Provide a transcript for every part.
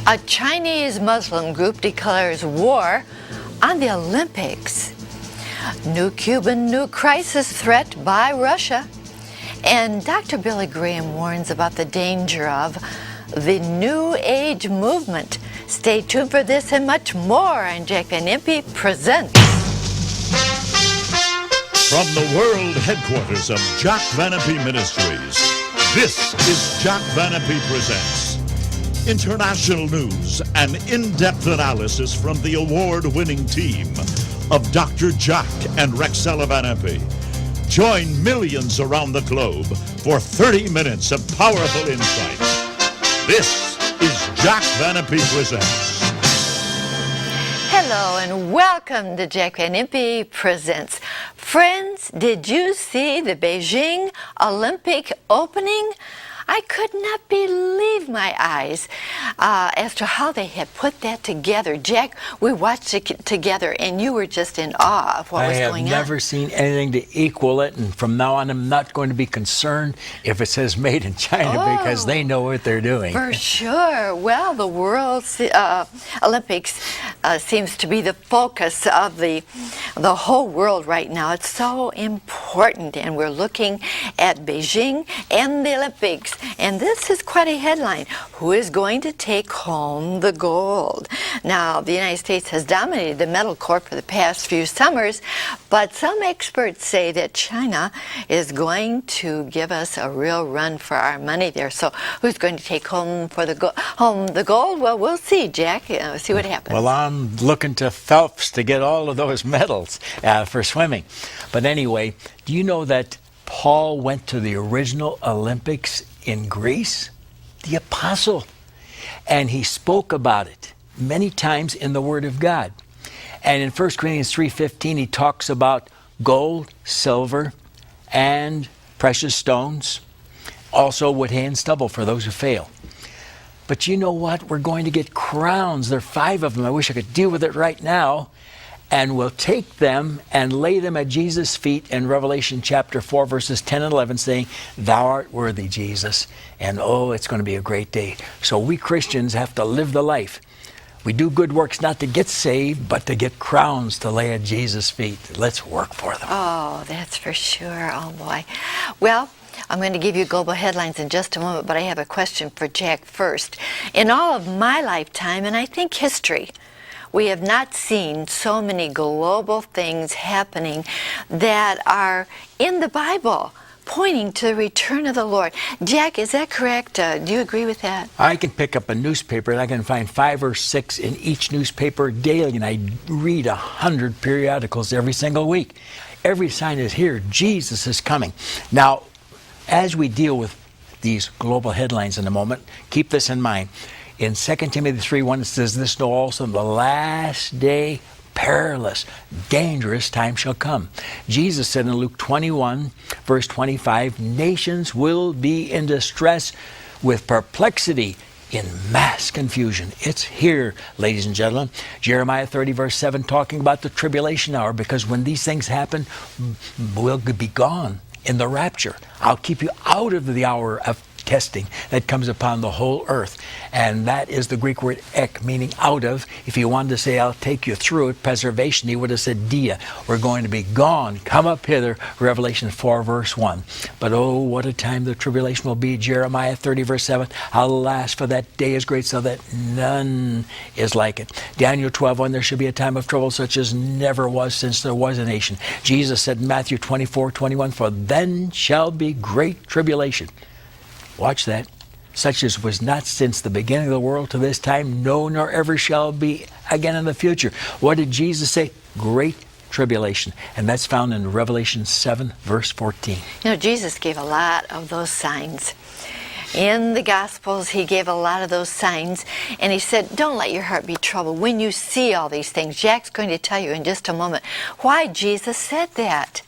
A Chinese Muslim group declares war on the Olympics. New crisis threat by Russia. And Dr. Billy Graham warns about the danger of the New Age movement. Stay tuned for this and much more on Jack Van Impe Presents. From the world headquarters of Jack Van Impe Ministries, this is Jack Van Impe Presents. International news and in-depth analysis from the award-winning team of Dr. Jack and Rexella Van Impe. Join millions around the globe for 30 minutes of powerful insights. This is Jack Van Impe Presents. Hello and welcome to Jack Van Impe Presents. Friends, did you see the Beijing Olympic opening? I could not believe my eyes as to how they had put that together. Jack, we watched it together and you were just in awe of what was going on. I have never seen anything to equal it, and from now on I'm not going to be concerned if it says made in China because they know what they're doing. For sure. Well, the World Olympics seems to be the focus of the whole world right now. It's so important, and we're looking at Beijing and the Olympics. And this is quite a headline. Who is going to take home the gold? Now, the United States has dominated the medal court for the past few summers, but some experts say that China is going to give us a real run for our money there. So who's going to take home the gold? Well, we'll see, Jack. See what happens. Well, I'm looking to Phelps to get all of those medals for swimming. But anyway, do you know that Paul went to the original Olympics in Greece? The apostle. And he spoke about it many times in the Word of God. And in 1 Corinthians 3:15, he talks about gold, silver, and precious stones. Also wood, hay, and stubble for those who fail. But you know what? We're going to get crowns. There are 5 of them. I wish I could deal with it right now. And we'll take them and lay them at Jesus' feet in Revelation chapter 4, verses 10 and 11, saying, "Thou art worthy, Jesus." And oh, it's going to be a great day. So we Christians have to live the life. We do good works not to get saved, but to get crowns to lay at Jesus' feet. Let's work for them. Oh, that's for sure. Oh, boy. Well, I'm going to give you global headlines in just a moment, but I have a question for Jack first. In all of my lifetime, and I think history, we have not seen so many global things happening that are in the Bible, pointing to the return of the Lord. Jack, is that correct? Do you agree with that? I can pick up a newspaper and I can find 5 or 6 in each newspaper daily, and I read 100 periodicals every single week. Every sign is here. Jesus is coming. Now, as we deal with these global headlines in a moment, keep this in mind. In 2 Timothy 3:1, it says, "This know also, in the last day, perilous, dangerous time shall come." Jesus said in Luke 21, verse 25, "Nations will be in distress with perplexity, in mass confusion." It's here, ladies and gentlemen. Jeremiah 30, verse 7, talking about the tribulation hour, because when these things happen, we'll be gone in the rapture. I'll keep you out of the hour of testing that comes upon the whole earth. And that is the Greek word ek, meaning out of. If he wanted to say, "I'll take you through it," preservation, he would have said dia. We're going to be gone. Come up hither, Revelation 4, verse 1. But oh, what a time the tribulation will be. Jeremiah 30, verse 7. "Alas, for that day is great, so that none is like it." Daniel 12:1, "There should be a time of trouble such as never was since there was a nation." Jesus said in Matthew 24:21, "For then shall be great tribulation." Watch that. "Such as was not since the beginning of the world to this time, no, nor ever shall be again in the future." What did Jesus say? Great tribulation. And that's found in Revelation 7, verse 14. You know, Jesus gave a lot of those signs. In the Gospels, he gave a lot of those signs, and he said, don't let your heart be troubled when you see all these things. Jack's going to tell you in just a moment why Jesus said that.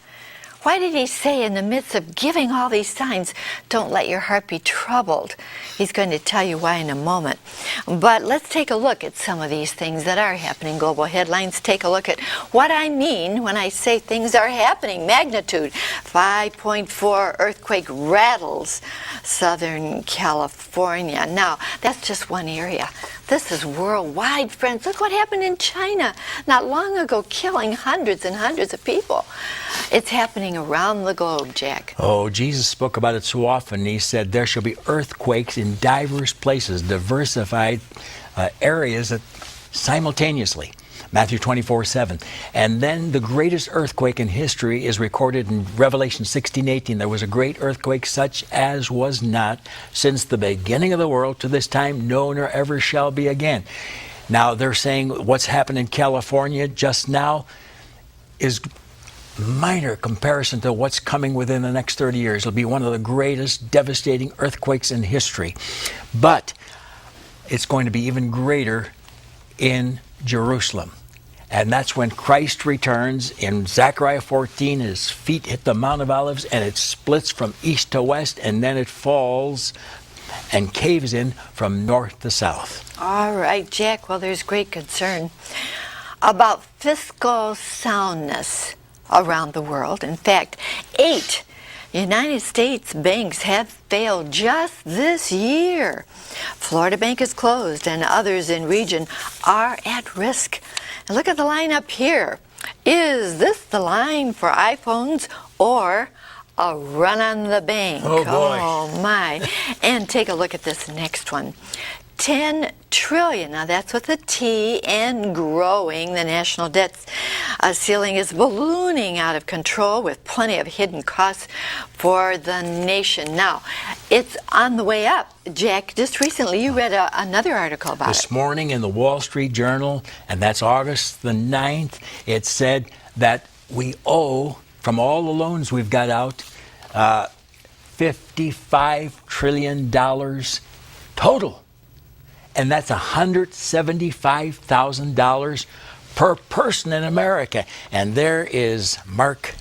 Why did he say in the midst of giving all these signs, don't let your heart be troubled? He's going to tell you why in a moment. But let's take a look at some of these things that are happening. Global headlines, take a look at what I mean when I say things are happening. Magnitude 5.4 earthquake rattles Southern California. Now, that's just one area. this is worldwide, friends. Look what happened in China not long ago, killing hundreds and hundreds of people. It's happening around the globe, Jack. Oh, Jesus spoke about it so often. He said, there shall be earthquakes in diverse places, diversified areas simultaneously. Matthew 24:7. And then the greatest earthquake in history is recorded in Revelation 16:18. There was a great earthquake such as was not since the beginning of the world to this time, no nor ever shall be again. Now they're saying what's happened in California just now is minor comparison to what's coming within the next 30 years. It'll be one of the greatest devastating earthquakes in history. But it's going to be even greater in Jerusalem. And that's when Christ returns. In Zechariah 14, his feet hit the Mount of Olives, and it splits from east to west, and then it falls and caves in from north to south. All right, Jack. Well, there's great concern about fiscal soundness around the world. In fact, 8 United States banks have failed just this year. Florida Bank is closed, and others in region are at risk. And look at the line up here. Is this the line for iPhones or a run on the bank? Oh, boy. Oh, my. And take a look at this next one. 10 trillion. Now that's with a T, and growing. The national debt ceiling is ballooning out of control with plenty of hidden costs for the nation. Now, it's on the way up. Jack, just recently you read another article about it. This morning in the Wall Street Journal, and that's August the 9th, it said that we owe, from all the loans we've got out, $55 trillion total. And that's $175,000 per person in America. And there is Mark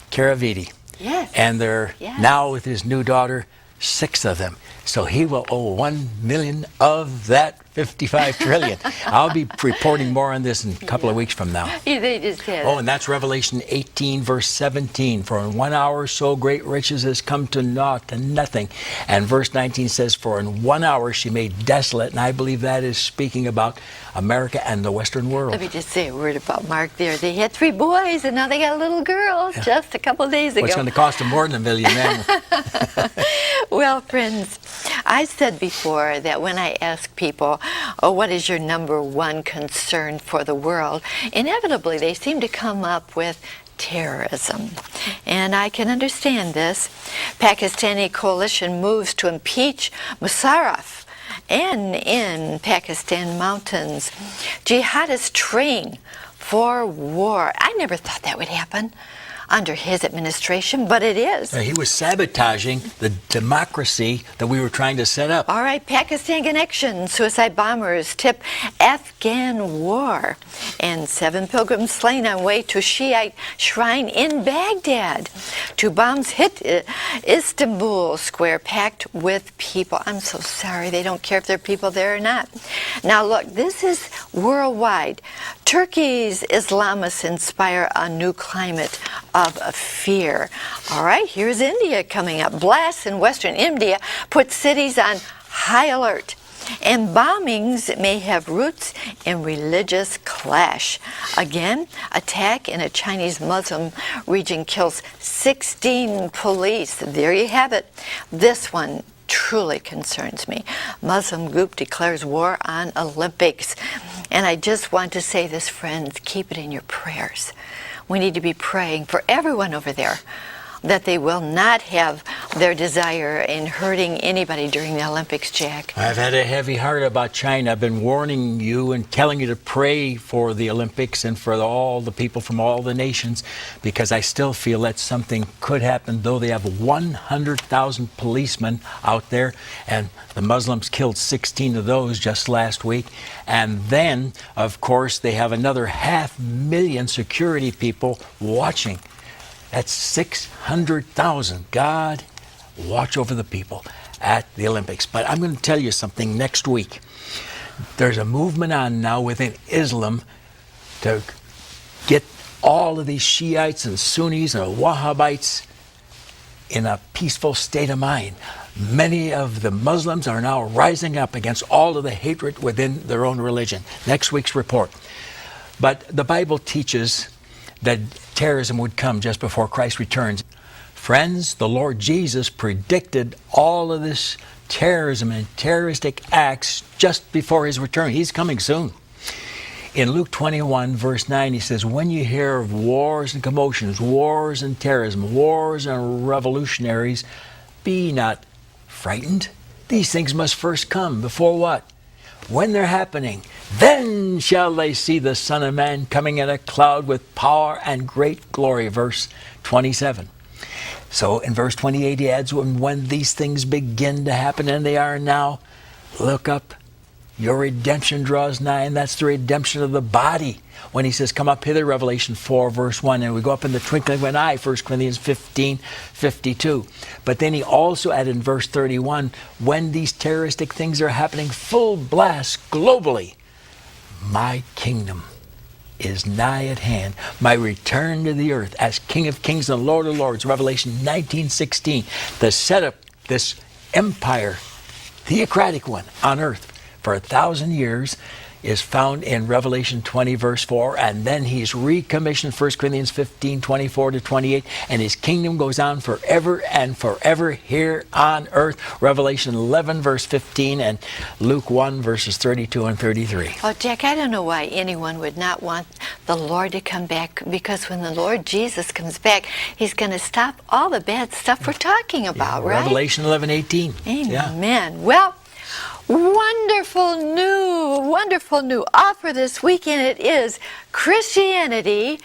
Caraviti. Yes. And they're now with his new daughter, 6 of them. So he will owe $1 million of that $55 trillion. I'll be reporting more on this in a couple of weeks from now. Yeah, they just did. Oh, and that's Revelation 18, verse 17. For in 1 hour so great riches has come to naught and nothing. And verse 19 says, for in 1 hour she made desolate. And I believe that is speaking about America and the Western world. Let me just say a word about Mark there. They had 3 boys, and now they got a little girl just a couple of days ago. What's going to cost them more than $1 million then? Well, friends, I said before that when I ask people, oh, what is your number one concern for the world, inevitably they seem to come up with terrorism. And I can understand this. Pakistani coalition moves to impeach Musharraf. And in Pakistan mountains, jihadists train for war. I never thought that would happen under his administration, but it is. He was sabotaging the democracy that we were trying to set up. All right, Pakistan connection. Suicide bombers tip Afghan war. And 7 pilgrims slain on way to Shiite shrine in Baghdad. 2 bombs hit Istanbul square packed with people. I'm so sorry. They don't care if there are people there or not. Now look, this is worldwide. Turkey's Islamists inspire a new climate of fear. All right, here's India coming up. Blasts in western India put cities on high alert. And bombings may have roots in religious clash. Again, attack in a Chinese Muslim region kills 16 police. There you have it. This one truly concerns me. Muslim group declares war on Olympics. And I just want to say this, friends, keep it in your prayers. We need to be praying for everyone over there that they will not have their desire in hurting anybody during the Olympics, Jack. I've had a heavy heart about China. I've been warning you and telling you to pray for the Olympics and for all the people from all the nations, because I still feel that something could happen, though they have 100,000 policemen out there, and the Muslims killed 16 of those just last week. And then, of course, they have another 500,000 security people watching. That's 600,000. God, watch over the people at the Olympics. But I'm going to tell you something next week. There's a movement on now within Islam to get all of these Shiites and Sunnis and Wahhabites in a peaceful state of mind. Many of the Muslims are now rising up against all of the hatred within their own religion. Next week's report. But the Bible teaches that terrorism would come just before Christ returns. Friends, the Lord Jesus predicted all of this terrorism and terroristic acts just before his return. He's coming soon. In Luke 21, verse 9, he says, when you hear of wars and commotions, wars and terrorism, wars and revolutionaries, be not frightened. These things must first come. Before what? When they're happening, then shall they see the Son of Man coming in a cloud with power and great glory. Verse 27. So in verse 28 he adds, when these things begin to happen, and they are now, look up, your redemption draws nigh. And that's the redemption of the body. When he says, come up hither, Revelation 4, verse 1, and we go up in the twinkling of an eye, 1 Corinthians 15, 52. But then he also added in verse 31, when these terroristic things are happening full blast globally, my kingdom is nigh at hand. My return to the earth as King of Kings and Lord of Lords, Revelation 19:16. The setup, this empire, theocratic one on earth for 1,000 years, is found in Revelation 20, verse 4, and then he's recommissioned, 1 Corinthians 15, 24 to 28, and his kingdom goes on forever and forever here on earth, Revelation 11, verse 15, and Luke 1, verses 32 and 33. Oh, Jack, I don't know why anyone would not want the Lord to come back, because when the Lord Jesus comes back, he's going to stop all the bad stuff we're talking about, right? Revelation 11, 18. Amen. Yeah. Well, wonderful new offer this weekend. It is Christianity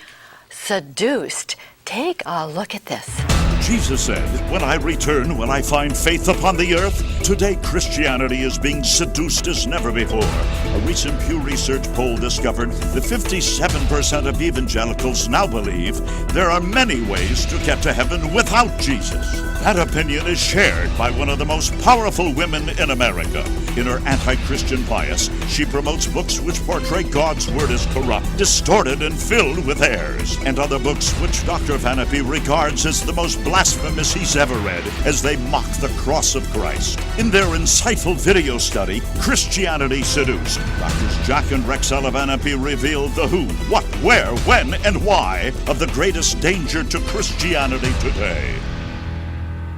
Seduced. Take a look at this. Jesus said, when I return, will I find faith upon the earth? Today, Christianity is being seduced as never before. A recent Pew Research poll discovered that 57% of evangelicals now believe there are many ways to get to heaven without Jesus. That opinion is shared by one of the most powerful women in America. In her anti-Christian bias, she promotes books which portray God's word as corrupt, distorted, and filled with errors, and other books which Dr. Vanapee regards as the most blasphemous he's ever read, as they mock the cross of Christ. In their insightful video study, Christianity Seduced, Drs. Jack and Rexella Vanapee revealed the who, what, where, when, and why of the greatest danger to Christianity today.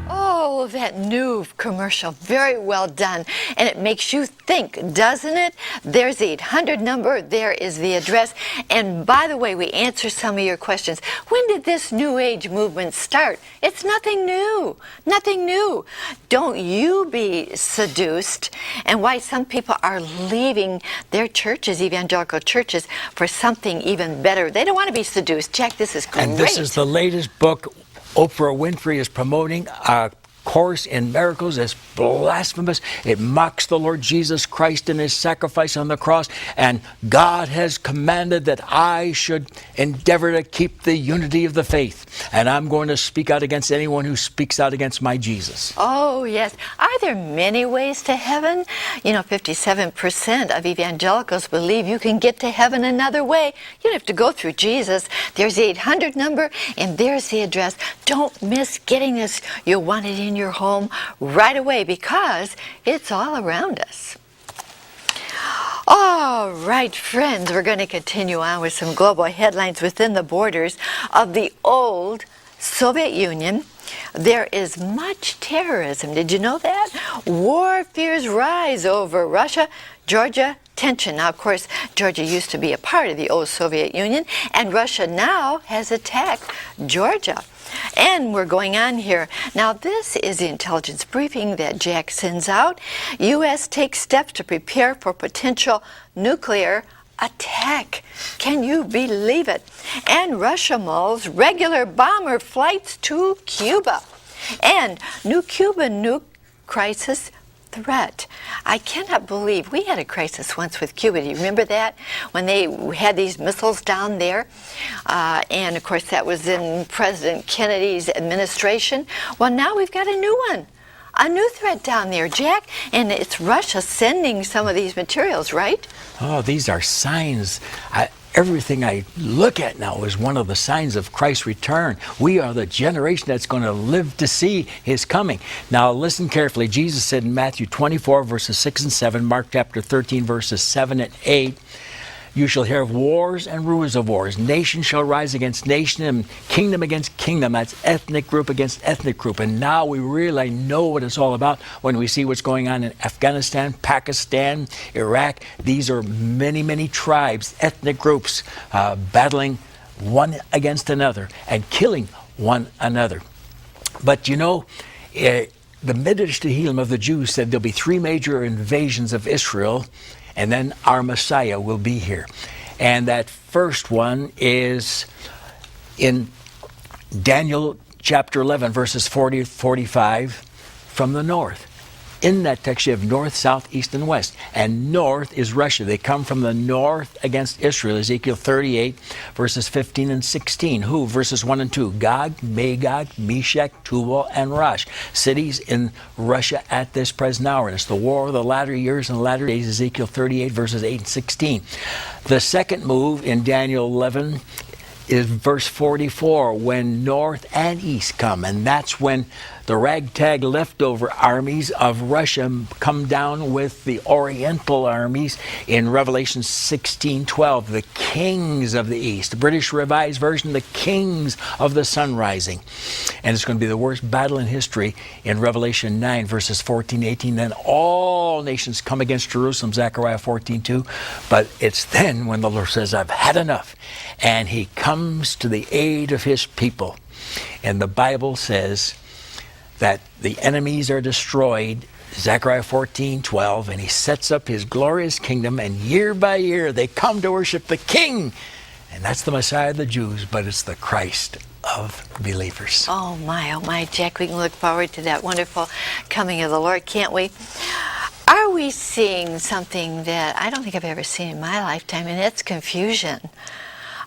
Oh, that new commercial. Very well done. And it makes you think, doesn't it? There's the 800 number. There is the address. And by the way, we answer some of your questions. When did this New Age movement start? It's nothing new. Nothing new. Don't you be seduced. And why some people are leaving their churches, evangelical churches, for something even better. They don't want to be seduced. Jack, this is great. And this is the latest book. Oprah Winfrey is promoting a course in miracles. It's blasphemous. It mocks the Lord Jesus Christ and his sacrifice on the cross. And God has commanded that I should endeavor to keep the unity of the faith. And I'm going to speak out against anyone who speaks out against my Jesus. Oh, yes. Are there many ways to heaven? 57% of evangelicals believe you can get to heaven another way. You don't have to go through Jesus. There's the 800 number, and there's the address. Don't miss getting this. You'll want it in your home right away, because it's all around us. All right, friends, we're going to continue on with some global headlines within the borders of the old Soviet Union. There is much terrorism. Did you know that? War fears rise over Russia, Georgia tension. Now, of course, Georgia used to be a part of the old Soviet Union, and Russia now has attacked Georgia. And we're going on here. Now, this is the intelligence briefing that Jack sends out. U.S. takes steps to prepare for potential nuclear attack. Can you believe it? And Russia mulls regular bomber flights to Cuba. And new Cuban nuke crisis threat. I cannot believe we had a crisis once with Cuba. Do you remember that? When they had these missiles down there? And of course that was in President Kennedy's administration. Well, now we've got a new one. A new threat down there, Jack. And it's Russia sending some of these materials, right? Oh, these are signs. everything I look at now is one of the signs of Christ's return. We are the generation that's going to live to see his coming. Now listen carefully. Jesus said in Matthew 24 verses 6 and 7, Mark chapter 13 verses 7 and 8, you shall hear of wars and rumors of wars. Nation shall rise against nation and kingdom against kingdom. That's ethnic group against ethnic group. And now we really know what it's all about when we see what's going on in Afghanistan, Pakistan, Iraq. These are many, many tribes, ethnic groups battling one against another and killing one another. But you know, the Midrash Tehillim of the Jews said there'll be 3 major invasions of Israel, and then our Messiah will be here. And that first one is in Daniel chapter 11, verses 40 to 45, from the north. In that text you have north, south, east, and west. And north is Russia. They come from the north against Israel. Ezekiel 38, verses 15 and 16. Who? Verses 1 and 2. Gog, Magog, Meshach, Tubal, and Rosh. Cities in Russia at this present hour. And it's the war of the latter years and latter days. Ezekiel 38, verses 8 and 16. The second move in Daniel 11 is verse 44, when north and east come. And that's when the ragtag leftover armies of Russia come down with the Oriental armies in Revelation 16:12, the kings of the east. The British Revised Version, the kings of the sun rising. And it's going to be the worst battle in history in Revelation 9, verses 14, 18. Then all nations come against Jerusalem, Zechariah 14:2. But it's then when the Lord says, I've had enough. And he comes to the aid of his people. And the Bible says that the enemies are destroyed, Zechariah 14:12, and he sets up his glorious kingdom, and year by year they come to worship the King. And that's the Messiah of the Jews, but it's the Christ of believers. Oh my, Jack, we can look forward to that wonderful coming of the Lord, can't we? Are we seeing something that I don't think I've ever seen in my lifetime, and it's confusion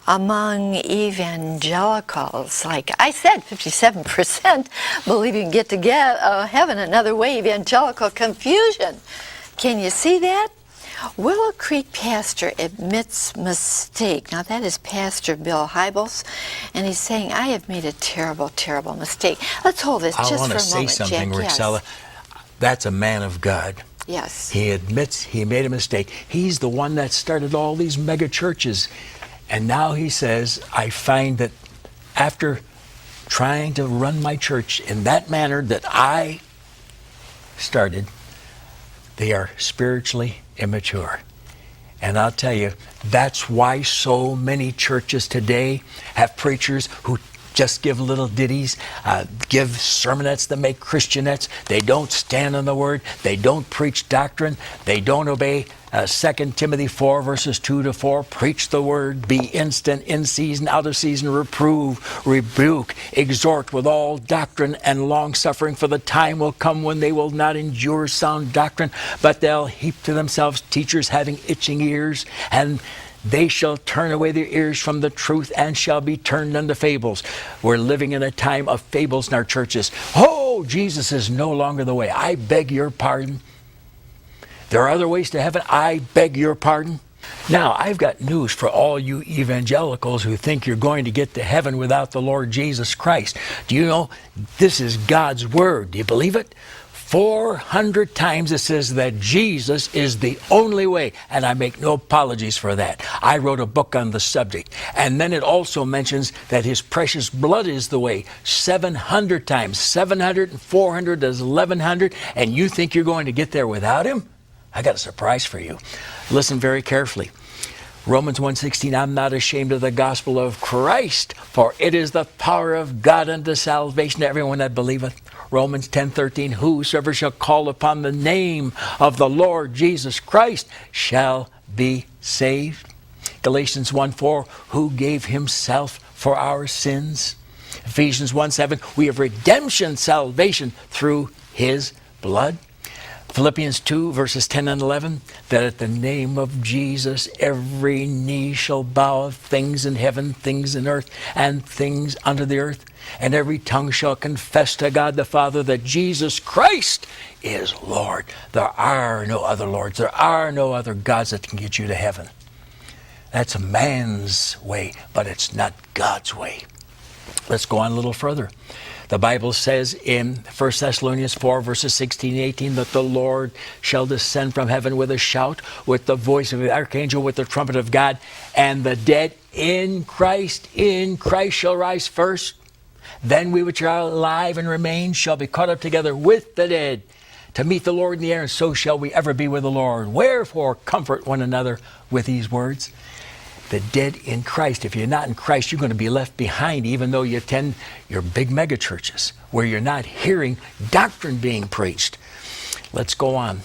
among evangelicals? Like I said, 57% believe you can get to heaven another way. Evangelical confusion. Can you see that? Willow Creek pastor admits mistake. Now that is Pastor Bill Hybels, and he's saying, I have made a terrible, terrible mistake. Let's hold this just for a moment, I want to say something, Jack. Rixella. Yes. That's a man of God. Yes. He admits he made a mistake. He's the one that started all these mega churches. And now he says, I find that after trying to run my church in that manner that I started, they are spiritually immature. And I'll tell you, that's why so many churches today have preachers who just give little ditties, give sermonettes that make Christianettes. They don't stand on the Word. They don't preach doctrine. They don't obey 2 Timothy 4, verses 2 to 4. Preach the Word. Be instant, in season, out of season. Reprove, rebuke, exhort with all doctrine and long-suffering. For the time will come when they will not endure sound doctrine, but they'll heap to themselves teachers having itching ears, and they shall turn away their ears from the truth and shall be turned unto fables. We're living in a time of fables in our churches. Oh, Jesus is no longer the way. I beg your pardon. There are other ways to heaven. I beg your pardon. Now, I've got news for all you evangelicals who think you're going to get to heaven without the Lord Jesus Christ. Do you know this is God's Word? Do you believe it? 400 times it says that Jesus is the only way, and I make no apologies for that. I wrote a book on the subject. And then it also mentions that his precious blood is the way 700 times. 700 and 400 is 1100, and you think you're going to get there without him? I got a surprise for you. Listen very carefully. Romans 1:16, I'm not ashamed of the gospel of Christ, for it is the power of God unto salvation to everyone that believeth. Romans 10:13, whosoever shall call upon the name of the Lord Jesus Christ shall be saved. Galatians 1:4, who gave himself for our sins. Ephesians 1:7, we have redemption, salvation through his blood. Philippians 2, verses 10 and 11, that at the name of Jesus every knee shall bow, of things in heaven, things in earth, and things under the earth, and every tongue shall confess to God the Father that Jesus Christ is Lord. There are no other lords. There are no other gods that can get you to heaven. That's a man's way, but it's not God's way. Let's go on a little further. The Bible says in 1 Thessalonians 4, verses 16 and 18, that the Lord shall descend from heaven with a shout, with the voice of the archangel, with the trumpet of God, and the dead in Christ shall rise first. Then we which are alive and remain shall be caught up together with the dead to meet the Lord in the air, and so shall we ever be with the Lord. Wherefore comfort one another with these words. The dead in Christ. If you're not in Christ, you're going to be left behind, even though you attend your big mega churches where you're not hearing doctrine being preached. Let's go on.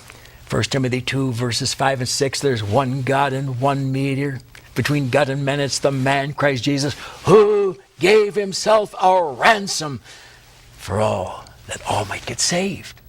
1 Timothy 2, verses 5 and 6. There's one God and one mediator between God and men. It's the man, Christ Jesus, who gave himself a ransom for all, that all might get saved.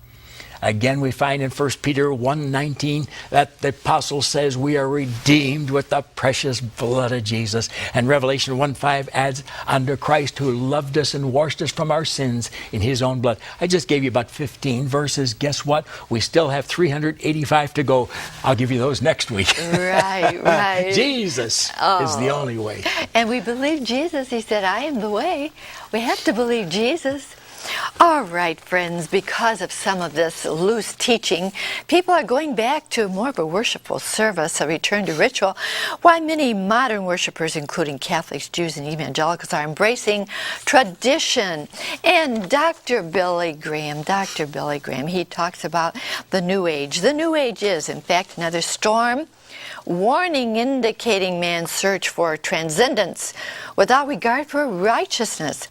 Again, we find in 1 Peter 1:19 that the apostle says we are redeemed with the precious blood of Jesus. And Revelation 1:5 adds, under Christ who loved us and washed us from our sins in his own blood. I just gave you about 15 verses. Guess what? We still have 385 to go. I'll give you those next week. Right. Jesus is the only way. And we believe Jesus. He said, I am the way. We have to believe Jesus. All right, friends, because of some of this loose teaching, people are going back to more of a worshipful service, a return to ritual, while many modern worshipers, including Catholics, Jews, and evangelicals, are embracing tradition. And Dr. Billy Graham, he talks about the New Age. The New Age is, in fact, another storm, warning indicating man's search for transcendence without regard for righteousness.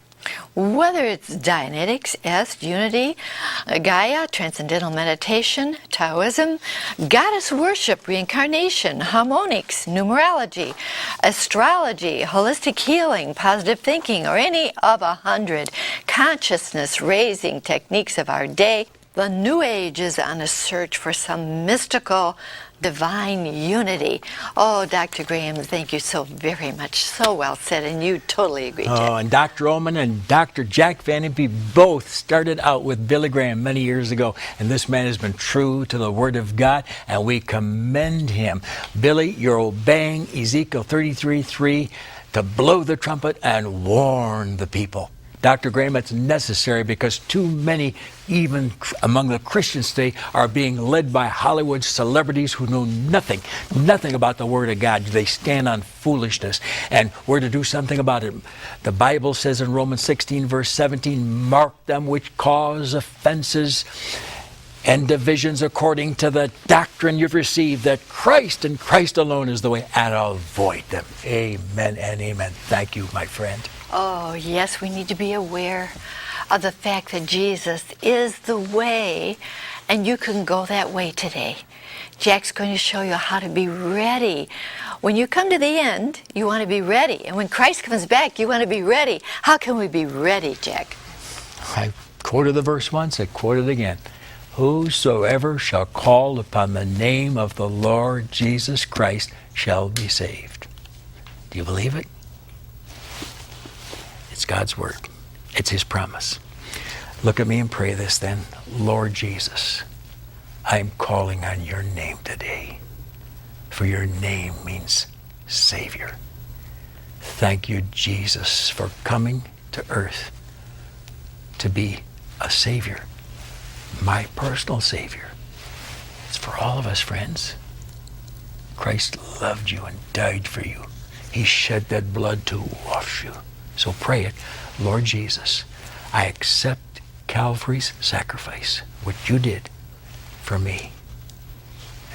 Whether it's Dianetics, Est, Unity, Gaia, Transcendental Meditation, Taoism, Goddess Worship, Reincarnation, Harmonics, Numerology, Astrology, Holistic Healing, Positive Thinking, or any of 100 consciousness-raising techniques of our day, the New Age is on a search for some mystical divine unity. Oh, Dr. Graham, thank you so very much. So well said, and you totally agree, Jack. Oh, and Dr. Oman and Dr. Jack Van Impe both started out with Billy Graham many years ago, and this man has been true to the Word of God, and we commend him. Billy, you're obeying Ezekiel 33:3 to blow the trumpet and warn the people. Dr. Graham, it's necessary because too many, even among the Christians today, are being led by Hollywood celebrities who know nothing about the Word of God. They stand on foolishness, and we're to do something about it. The Bible says in Romans 16, verse 17, mark them which cause offenses and divisions according to the doctrine you've received, that Christ and Christ alone is the way, and avoid them. Amen and amen. Thank you, my friend. Oh, yes, we need to be aware of the fact that Jesus is the way, and you can go that way today. Jack's going to show you how to be ready. When you come to the end, you want to be ready. And when Christ comes back, you want to be ready. How can we be ready, Jack? I quoted the verse once, I quote it again. Whosoever shall call upon the name of the Lord Jesus Christ shall be saved. Do you believe it? It's God's word. It's his promise. Look at me and pray this then. Lord Jesus, I'm calling on your name today, for your name means Savior. Thank you, Jesus, for coming to earth to be a Savior, my personal Savior. It's for all of us, friends. Christ loved you and died for you. He shed that blood to wash you. So pray it. Lord Jesus, I accept Calvary's sacrifice, what you did for me.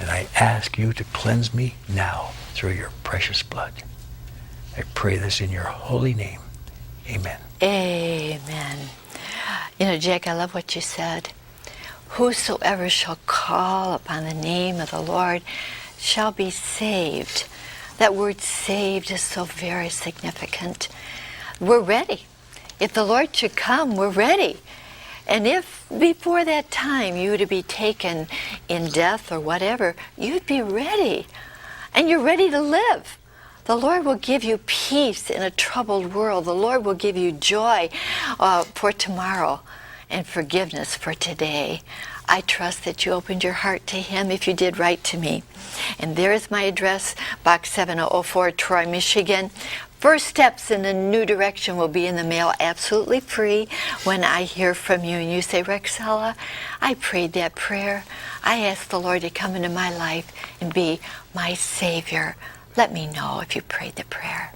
And I ask you to cleanse me now through your precious blood. I pray this in your holy name. Amen. Amen. You know, Jack, I love what you said. Whosoever shall call upon the name of the Lord shall be saved. That word saved is so very significant. We're ready. If the Lord should come, we're ready. And if before that time you were to be taken in death or whatever, you'd be ready. And you're ready to live. The Lord will give you peace in a troubled world. The Lord will give you joy for tomorrow and forgiveness for today. I trust that you opened your heart to Him if you did write to me. And there is my address, Box 7004, Troy, Michigan. First steps in a new direction will be in the mail absolutely free when I hear from you and you say, Rexella, I prayed that prayer. I asked the Lord to come into my life and be my Savior. Let me know if you prayed the prayer.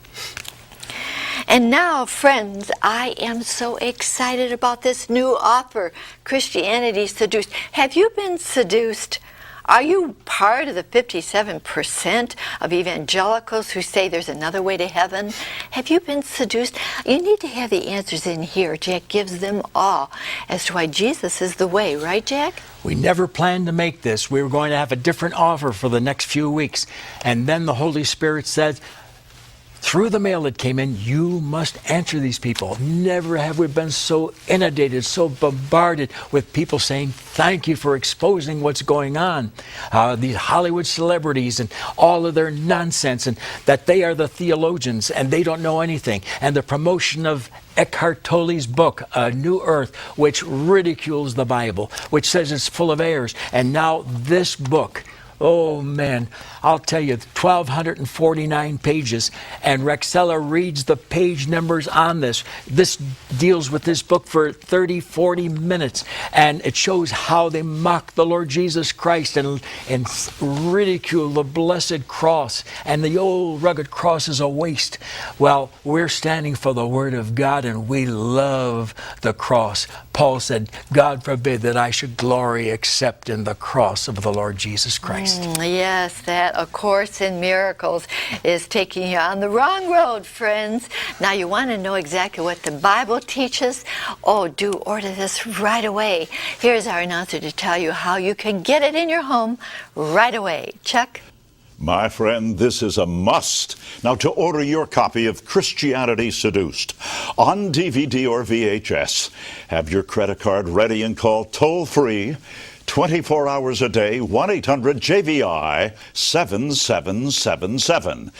And now, friends, I am so excited about this new offer, Christianity Seduced. Have you been seduced? Are you part of the 57% of evangelicals who say there's another way to heaven? Have you been seduced? You need to have the answers in here. Jack gives them all as to why Jesus is the way, right, Jack? We never planned to make this. We were going to have a different offer for the next few weeks. And then the Holy Spirit said, through the mail that came in, you must answer these people. Never have we been so inundated, so bombarded with people saying, thank you for exposing what's going on. These Hollywood celebrities and all of their nonsense, and that they are the theologians and they don't know anything. And the promotion of Eckhart Tolle's book, A New Earth, which ridicules the Bible, which says it's full of errors. And now this book, oh man, I'll tell you, 1,249 pages, and Rexella reads the page numbers on this. This deals with this book for 30, 40 minutes, and it shows how they mock the Lord Jesus Christ and ridicule the blessed cross, and the old rugged cross is a waste. Well, we're standing for the Word of God, and we love the cross. Paul said, God forbid that I should glory except in the cross of the Lord Jesus Christ. Yes, that A Course in Miracles is taking you on the wrong road, friends. Now you want to know exactly what the Bible teaches? Oh, do order this right away. Here's our announcer to tell you how you can get it in your home right away. Chuck? My friend, this is a must. Now, to order your copy of Christianity Seduced on DVD or VHS, have your credit card ready and call toll-free 24 hours a day, 1-800-JVI-7777.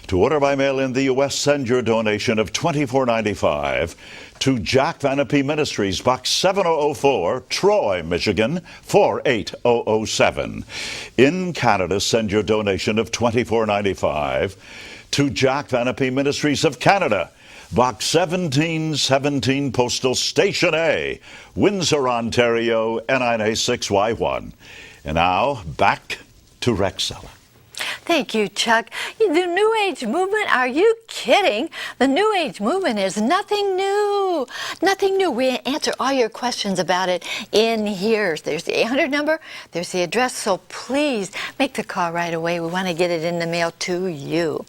To order by mail in the U.S., send your donation of $24.95 to Jack Vanapee Ministries, Box 7004, Troy, Michigan, 48007. In Canada, send your donation of $24.95 to Jack Vanapee Ministries of Canada, Box 1717, Postal Station A, Windsor, Ontario, N9A6Y1. And now, back to Rexella. Thank you, Chuck. The New Age movement, are you kidding? The New Age movement is nothing new. Nothing new. We answer all your questions about it in here. There's the 800 number, there's the address, so please make the call right away. We want to get it in the mail to you.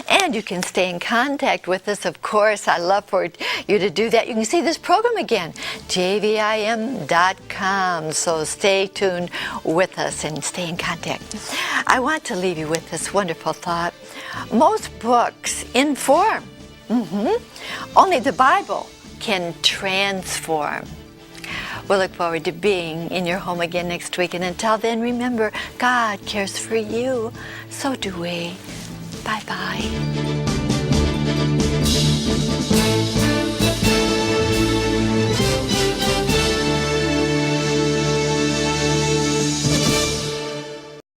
And you can stay in contact with us, of course. I love for you to do that. You can see this program again, jvim.com. So stay tuned with us and stay in contact. I want to leave you with this wonderful thought. Most books inform. Only the Bible can transform. We'll look forward to being in your home again next week. And until then, remember, God cares for you. So do we. Bye-bye.